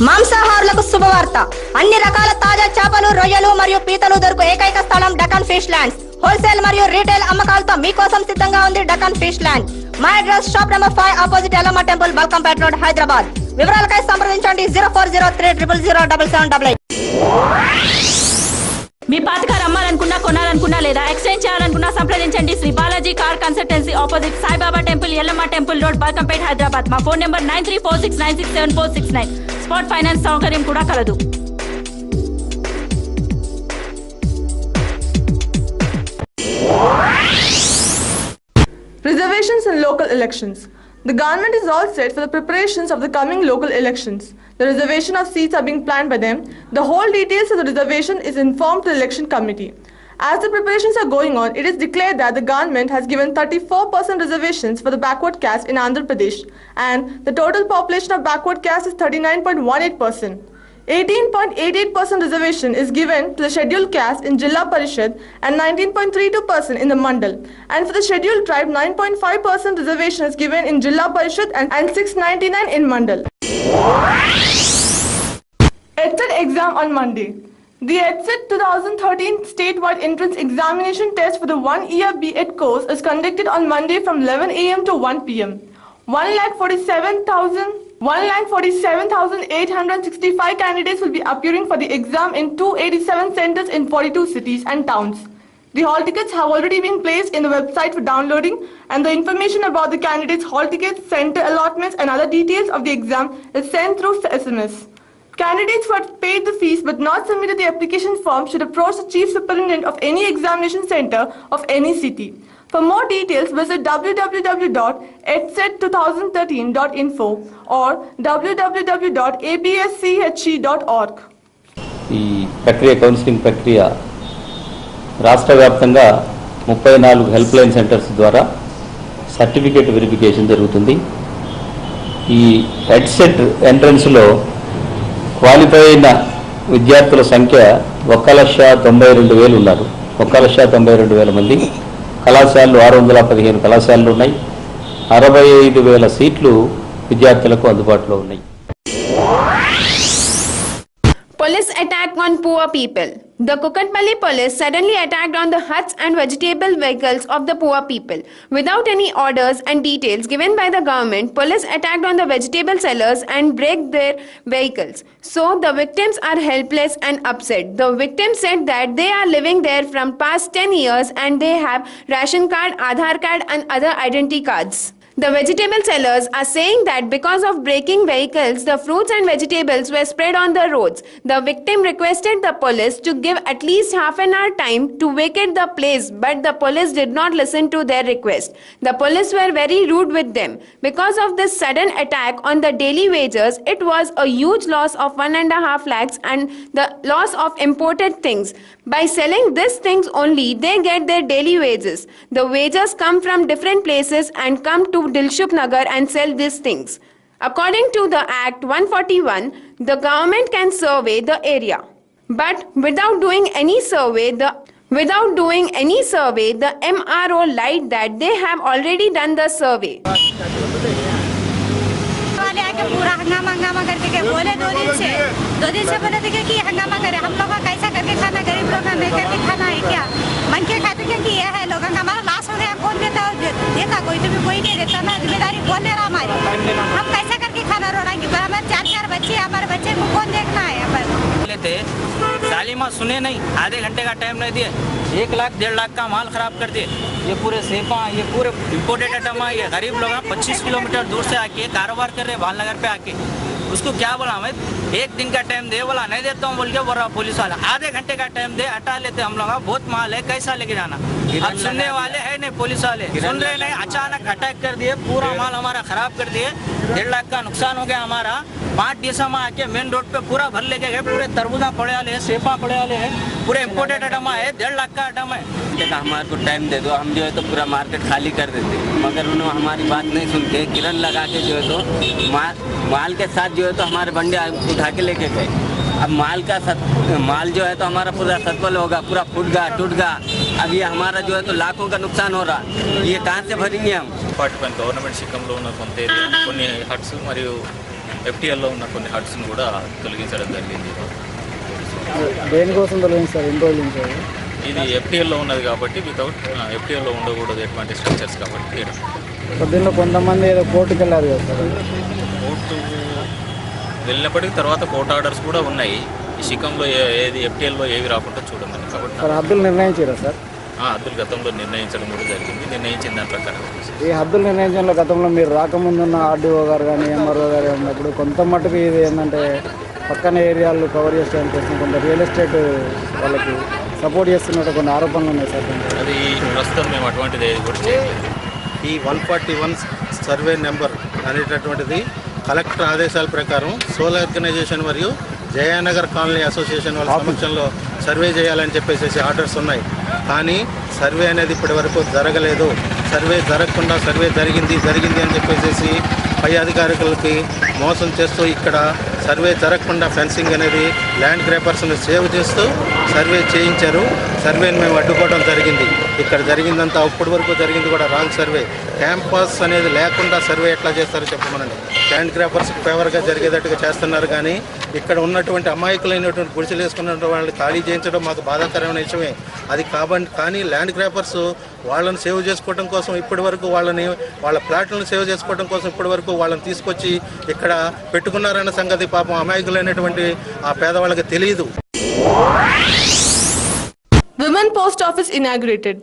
మాంసాహారులకు శుభవార్త అన్ని రకాల తాజా చేపలు రొయ్యలు మరియు పీతలు దొరుకు ఏకైక స్థలం డకాన్ ఫిష్ ల్యాండ్స్ హోల్సేల్ మరియు రీటైల్ అమ్మకాలతో మీకోసం సిద్ధంగా ఉంది Deccan fish land my address shop number 5 opposite Yellamma temple Balkampet road Hyderabad వివరాలకై సంప్రదించండి 0403007788 మీ పాత కార్ అమ్మాలనుకున్నా కొనాలనుకున్నా లేదా ఎక్స్చేంజ్ చేయాలనుకున్నా సంప్రదించండి Shri Balaji car consultancy opposite Saibaba temple Yellamma temple road Balkampet Hyderabad మా ఫోన్ నెంబర్ 9346967469 స్పాట్ ఫైనాన్స్ సౌకర్యం కూడా కలదు. Reservations in local elections. The government is all set for the preparations of the coming local elections. The reservation of seats are being planned by them. The whole details of the reservation is informed to the election committee. As the preparations are going on, it is declared that the government has given 34% reservations for the backward caste in Andhra Pradesh, and the total population of backward caste is 39.18%. 18.88% reservation is given to the scheduled caste in Jilla Parishad and 19.32% in the Mandal. And for the scheduled tribe, 9.5% reservation is given in Jilla Parishad and 699 in Mandal. EdSET exam on Monday. The EdSET 2013 statewide entrance examination test for the 1-year B.Ed course is conducted on Monday from 11 a.m. to 1 p.m. 1,47,865 candidates will be appearing for the exam in 287 centers in 42 cities and towns. The hall tickets have already been placed in the website for downloading, and the information about the candidates' hall tickets, center allotments and other details of the exam is sent through SMS. Candidates who have paid the fees but not submitted the application form should approach the chief superintendent of any examination center of any city. For more details, visit www.edset2013.info or www.absche.org. ఈ ప్రక్రియ counselling ప్రక్రియ రాష్ట్ర వ్యాప్తంగా 34 help line centres ద్వారా certificate verification జరుగుతుంది. ఈ EdCET ఎంట్రన్స్లో qualify అయిన విద్యార్థుల సంఖ్య 1,92,000 ఉన్నారు. 1,92,000 మంది. కళాశాలలు 615 కళాశాలలు ఉన్నాయి. 65,000 సీట్లు విద్యార్థులకు అందుబాటులో ఉన్నాయి. Police attack on poor people. The Kukatpally police suddenly attacked on the huts and vegetable vehicles of the poor people. Without any orders and details given by the government, police attacked on the vegetable sellers and break their vehicles. So the victims are helpless and upset. The victims said that they are living there from past 10 years and they have ration card, Aadhaar card and other identity cards. The vegetable sellers are saying that because of breaking vehicles, the fruits and vegetables were spread on the roads. The victim requested the police to give at least half an hour time to vacate the place, but the police did not listen to their request. The police were very rude with them. Because of this sudden attack on the daily wages, it was a huge loss of 1.5 lakhs and the loss of imported things. By selling these things only, they get their daily wages. The wages come from different places and come to Dilshuk Nagar and sell these things. According to the Act 141, the government can survey the area. But without doing any survey, the MRO lied that they have already done the survey. पूरा हंगामा करके के बोले 2 दिन से बोले थे कि हंगामा करे. हम लोग का कैसा करके खाना, गरीब लोग का मिल करके खाना है क्या? मन के खाते क्या किया है लोगों का? हमारा लाश हो गया, कौन देता? देता कोई तो भी कोई नहीं देता ना. जिम्मेदारी कौन ले रहा हमारी? हम कैसा करके खाना रोड़ेंगे? हमारे 4 बच्चे, हमारे बच्चे को कौन देखना है? लेते सालिमा सुने नहीं, आधे घंटे का टाइम नहीं दिए, 1 लाख 1.5 लाख का माल खराब कर दिए. ये पूरे सेपा, ये पूरे इम्पोर्टेड आइटम है. ये गरीब लोग 25 किलोमीटर दूर से आके कारोबार कर रहे भालनगर पे आके. उसको क्या बोला मैं? 1 दिन का टाइम दे, बोला नहीं देता हूँ बोल के बोल रहा पुलिस वाला. आधे घंटे का टाइम दे, हटा लेते हम लोग. बहुत माल है, कैसा लेके जाना? अब सुनने वाले है नहीं, पुलिस वाले सुन रहे नहीं. अचानक अटैक कर दिए, पूरा माल हमारा खराब कर दिए. 1.5 लाख का नुकसान हो गया हमारा. 5 दिसंबर आके मेन रोड पे पूरा भर लेके गए. पूरे तरबूजा पड़े वाले हैं, सेपा पड़े वाले हैं, पूरे इम्पोर्टेड आइटम है. 1.5 लाख का आइटम है. हमारे को टाइम दे दो, हम जो है तो पूरा मार्केट खाली कर देते, मगर उन्होंने हमारी बात नहीं सुन के किरण लगा के जो है तो माल के साथ जो है तो हमारे बंडे उठा के लेके गए. अब माल जो है तो हमारा पूरा सत्वल होगा, पूरा टूट गया. अब ये हमारा जो है तो लाखों का नुकसान हो रहा. ये कहाँ से भरेंगे हम? डिपार्टमेंट गवर्नमेंट शिकम లో ఉన్న కొన్ని హట్స్ మరియు ఎఫ్టీఎల్లో ఉన్న కొన్ని హట్స్ను కూడా తొలగించడం జరిగింది. దేనికోసం తొలగించారు? ఎన్ని రోజుల నుంచి అది? ఇది ఎఫ్టీఎల్లో ఉన్నది కాబట్టి వితౌట్ ఎఫ్టీఎల్లో ఉండకూడదు ఎటువంటి స్ట్రక్చర్స్ కాబట్టి తీయడం. పొద్దున్న కొంతమంది ఏదో కోర్టుకు వెళ్ళారు కదా సార్, కోర్టు వెళ్ళినప్పటికీ తర్వాత కోర్టు ఆర్డర్స్ కూడా ఉన్నాయి. ఈ శిఖంలో ఏది ఎఫ్టీఎల్లో ఏవి రాకుండా చూడమని. కాబట్టి సార్ హద్దులు నిర్ణయించారా సార్? హద్దులు గతంలో నిర్ణయించడం కూడా జరిగింది. నిర్ణయించిన దాని ప్రకారం ఈ హద్దులు నిర్ణయించడంలో గతంలో మీరు రాకముందున్న ఆర్డీఓ గారు కానీ ఎంఆర్ఓ గారు ఉన్నప్పుడు కొంత మటుకు ఇది ఏంటంటే పక్కన ఏరియాలు కవర్ చేయడానికి కోసం కొంత రియల్ ఎస్టేట్ వాళ్ళకి సపోర్ట్ చేస్తున్నట్టు కొన్ని ఆరోపణలు ఉన్నాయి సార్. అది ప్రస్తుతం మేము అటువంటిది ఏది కూడా చేయలేదు. ఈ 141 సర్వే నెంబర్ అనేటటువంటిది కలెక్టర్ ఆదేశాల ప్రకారం సోల్ ఆర్గనైజేషన్ మరియు జయానగర్ కాలనీ అసోసియేషన్ వాళ్ళ సమక్షంలో సర్వే చేయాలని చెప్పేసి ఆర్డర్స్ ఉన్నాయి. కానీ సర్వే అనేది ఇప్పటి వరకు జరగలేదు. సర్వే జరగకుండా సర్వే జరిగింది అని చెప్పేసి పై అధికారులకి మోసం చేస్తూ ఇక్కడ సర్వే జరగకుండా ఫెన్సింగ్ అనేది ల్యాండ్ గ్రాపర్స్ని సేవ్ చేస్తూ సర్వే చేయించారు. సర్వేని మేము అడ్డుకోవడం జరిగింది. ఇక్కడ జరిగిందంతా ఇప్పటి వరకు జరిగింది కూడా రాంగ్ సర్వే. క్యాంపస్ అనేది లేకుండా సర్వే ఎట్లా చేస్తారో చెప్పమనండి. ల్యాండ్ గ్రాపర్స్కి ఫేవర్గా జరిగేటట్టుగా చేస్తున్నారు. కానీ ఇక్కడ ఉన్నటువంటి అమాయకులైనటువంటి గుడిసెలు వేసుకున్న వాళ్ళని ఖాళీ చేయించడం మాకు బాధాకరమైన విషయమే. అది కానీ ల్యాండ్ గ్రాపర్స్ వాళ్ళని సేవ్ చేసుకోవడం కోసం ఇప్పటి వరకు వాళ్ళ ప్లాట్లను సేవ్ చేసుకోవడం కోసం ఇప్పటి వరకు వాళ్ళని తీసుకొచ్చి ఇక్కడ పెట్టుకున్నారన్న సంగతి పాపం అమాయకులైనటువంటి ఆ పేదవాళ్ళకి తెలియదు. Women Post Office inaugurated.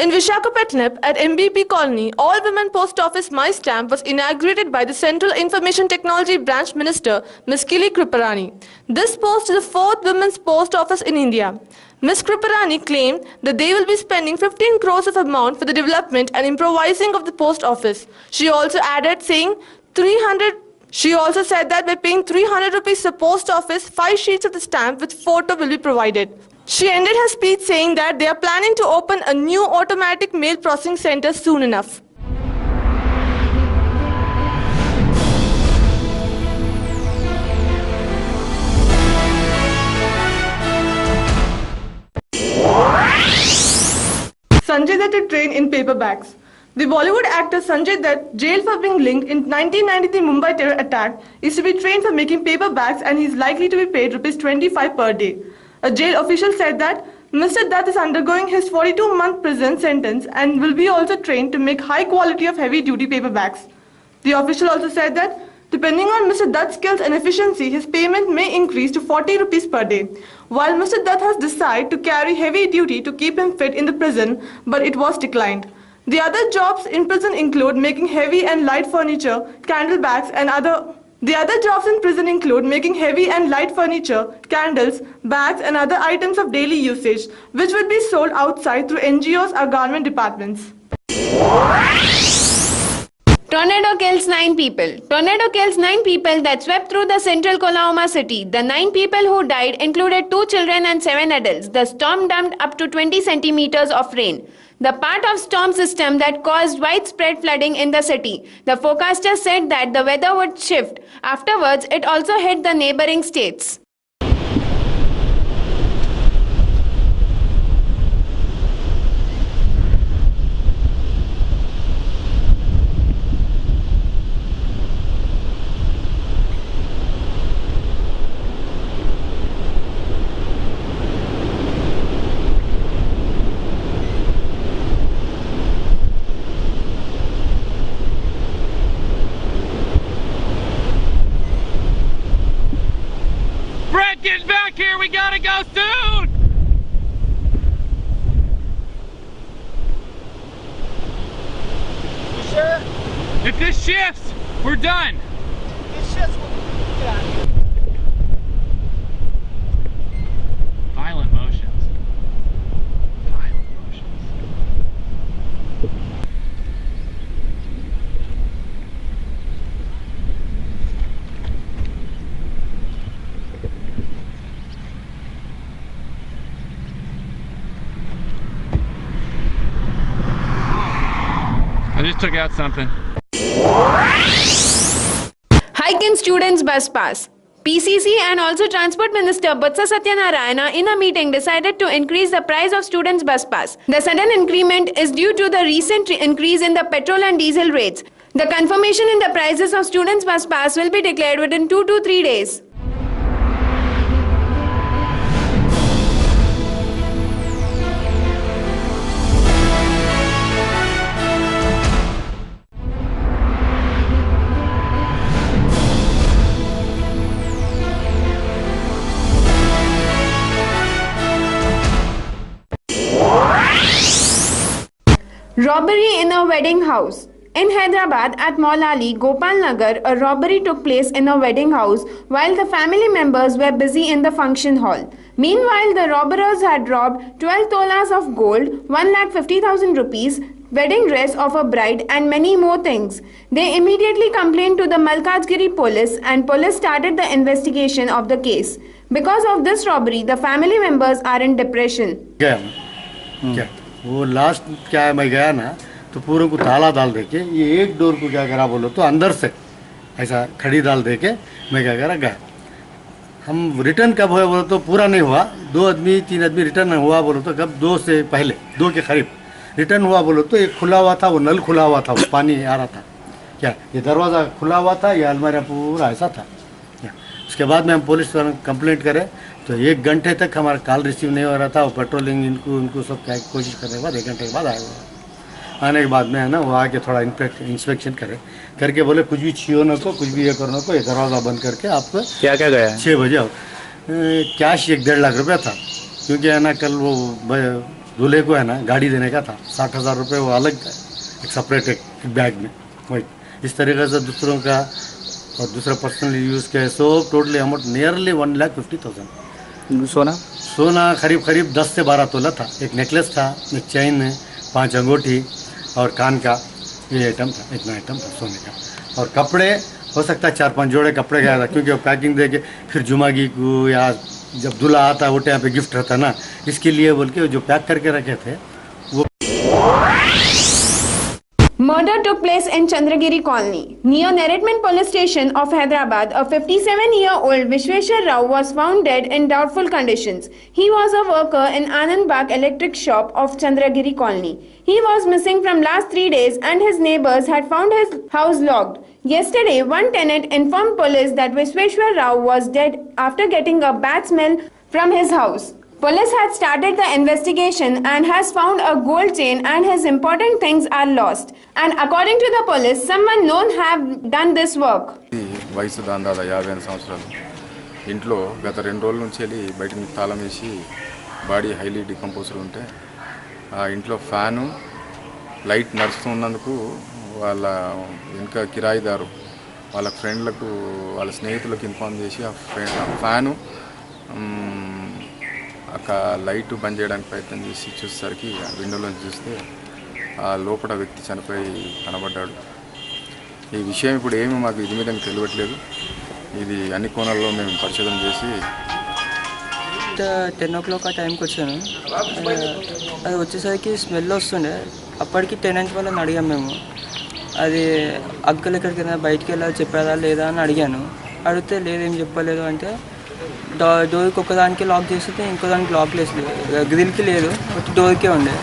In Visakhapatnam at MBP Colony, all women post office My Stamp was inaugurated by the Central Information Technology Branch Minister, Ms. Kili Kriparani. This post is the 4th women's post office in India. Ms. Kriparani claimed that they will be spending 15 crores of amount for the development and improvising of the post office. She also said that by paying 300 rupees to the post office, 5 sheets of the stamp with photo will be provided. She ended her speech saying that they are planning to open a new automatic mail processing center soon enough. Sanjay Dutt trained in paper bags. The Bollywood actor Sanjay Dutt, jailed for being linked in 1993 Mumbai terror attack, is to be trained for making paper bags and he is likely to be paid ₹25 per day. A jail official said that Mr. Dutt is undergoing his 42-month prison sentence and will be also trained to make high quality of heavy-duty paper bags. The official also said that depending on Mr. Dutt's skills and efficiency, his payment may increase to 40 rupees per day. While Mr. Dutt has decided to carry heavy duty to keep him fit in the prison, but it was declined. The other jobs in prison include making heavy and light furniture, candle bags and other candles, bags and other items of daily usage, which would be sold outside through NGOs or government departments. Tornado kills 9 people. Tornado kills 9 people that swept through the central Oklahoma city. The 9 people who died included 2 children and 7 adults. The storm dumped up to 20 centimeters of rain. The part of storm system that caused widespread flooding in the city. The forecaster said that the weather would shift. Afterwards, it also hit the neighboring states. Get back here! We gotta go soon! You sure? If this shifts, we're done. This shifts, we'll get out of here. Violent motions. Violent motions. I just took out something. Hike in students' bus pass. PCC and also Transport Minister Botsa Satyanarayana in a meeting decided to increase the price of students' bus pass. The sudden increment is due to the recent increase in the petrol and diesel rates. The confirmation in the prices of students bus pass will be declared within 2 to 3 days. Robbery in a wedding house. In Hyderabad at Maulali, Gopal Nagar, a robbery took place in a wedding house while the family members were busy in the function hall. Meanwhile, the robbers had robbed 12 tolas of gold, 1,50,000 rupees, wedding dress of a bride and many more things. They immediately complained to the Malkajgiri police and police started the investigation of the case. Because of this robbery, the family members are in depression. क्या वो last क्या है, मैं गया ना तो पूरे को ताला डाल दे के ये एक डोर को क्या करा बोलो तो अंदर से ऐसा खड़ी डाल दे के मैं क्या करा गया। हम रिटर्न कब हुआ बोलो तो पूरा नहीं हुआ, 2 आदमी 3 आदमी रिटर्न हुआ बोलो तो कब 2 से पहले 2 के करीब रिटर्न हुआ बोलो तो एक खुला हुआ था, वो नल खुला हुआ था, वो पानी आ रहा था। क्या ये दरवाज़ा खुला हुआ था, ये अलमारियाँ पूरा ऐसा था। उसके बाद में हम पुलिस कंप्लेंट करें तो 1 घंटे तक हमारा कॉल रिसीव नहीं हो रहा था। वो पेट्रोलिंग इनको सब क्या कोशिश करने के बाद 1 घंटे के बाद आए हुए। आने के बाद में है ना वो आके थोड़ा इंस्पेक्शन करके बोले कुछ भी छीओ न को, कुछ भी ये करना को, ये दरवाज़ा बंद करके आपको क्या क्या गया 6 बजे कैश 1-1.5 लाख रुपया था। क्योंकि है ना कल वो दूल्हे को है ना गाड़ी देने का था, 60,000 रुपये वो अलग एक सेपरेट एक बैग में। वही इस तरीके से दूसरों का और दूसरा पर्सनली यूज़ किया, सो टोटली अमाउंट नियरली 1,50,000। सोना करीब 10 से 12 तोला था। एक नेकलेस था, एक चेन है, 5 अंगूठी और कान का ये आइटम था, इतना आइटम था सोने का। और कपड़े हो सकता है 4-5 जोड़े कपड़े गया था, क्योंकि वो पैकिंग दे के फिर जुमागी को या जब दूल्हा आता है वो टाइम पे गिफ्ट रहता ना, इसके लिए बोल के जो पैक करके रखे थे वो। Murder took place in Chandragiri Colony. Near Neritman Police Station of Hyderabad, a 57-year-old Vishweshwar Rao was found dead in doubtful conditions. He was a worker in Anand Bagh Electric Shop of Chandragiri Colony. He was missing from last 3 days and his neighbors had found his house locked. Yesterday, one tenant informed police that Vishweshwar Rao was dead after getting a bad smell from his house. Police had started the investigation and has found a gold chain and his important things are lost. And according to the police, someone known have done this work. వయసు దాందాల 55 సంవత్సరాలు ఇంట్లో గత 2 రోజుల నుంచి వెళ్ళి బయట తాళం వేసి బాడీ హైలీ డికంపోజర్ ఉంటే ఆ ఇంట్లో ఫ్యాను లైట్ నడుస్తున్నందుకు వాళ్ళ వెనుక కిరాయిదారు వాళ్ళ ఫ్రెండ్లకు వాళ్ళ స్నేహితులకు ఇన్ఫార్మ్ చేసి ఆ ఫ్యాను ఒక లైట్ బంద్ చేయడానికి ప్రయత్నం చేసి చూసేసరికి విండోలోంచి చూస్తే ఆ లోపల వ్యక్తి చనిపోయి కనబడ్డాడు. ఈ విషయం ఇప్పుడు ఏమీ మాకు ఇది మీద తెలియట్లేదు. ఇది అన్ని కోణాల్లో మేము పరిశోధన చేసి 10 o'clock ఆ టైంకి వచ్చాను. అది వచ్చేసరికి స్మెల్ వస్తుండే. అప్పటికి టెనెంట్ వాళ్ళని అడిగాం మేము, అది అంకుల్ ఎక్కడికైనా బయటికి వెళ్ళాలి చెప్పారా లేదా అని అడిగాను. అడిగితే లేదేం చెప్పలేదు అంటే డోర్కి ఒకదానికి లాక్ చేస్తే ఇంకో దానికి లాక్ లేదు, గ్రిల్కి లేదు, డోర్కే ఉండే.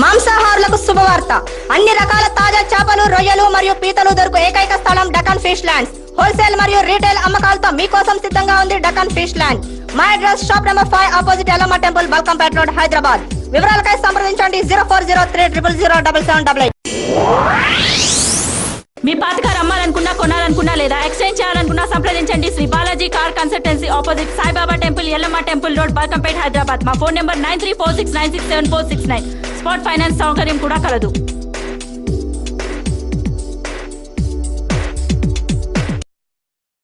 మాంసాహారులకు శుభవార్త. అన్ని రకాల తాజా చేపలు, రొయ్యలు మరియు పీతలు దొరుకు ఏకైక స్థలం డకాన్ ఫిష్ ల్యాండ్స్. హోల్సేల్ మరియు రీటైల్ అమ్మకాలతో మీకోసం సిద్ధంగా ఉంది డకాన్ ఫిష్ ల్యాండ్. మా address shop number 5 opposite Yellamma temple, Balkampet road, Hyderabad. వివరాలకై సంప్రదించండి 0403007788. మీ పాత కార్ అమ్మాలనుకున్నా, కొనాలనుకున్నా లేదా ఎక్స్చేంజ్ చేయాలనుకున్నా సంప్రదించండి Shri Balaji car consultancy opposite Saibaba temple. Temple Yellamma temple road Balkampet Hyderabad. మా ఫోన్ నెంబర్ 9346967469. స్పాట్ ఫైనాన్స్ సౌకర్యం కూడా కలదు.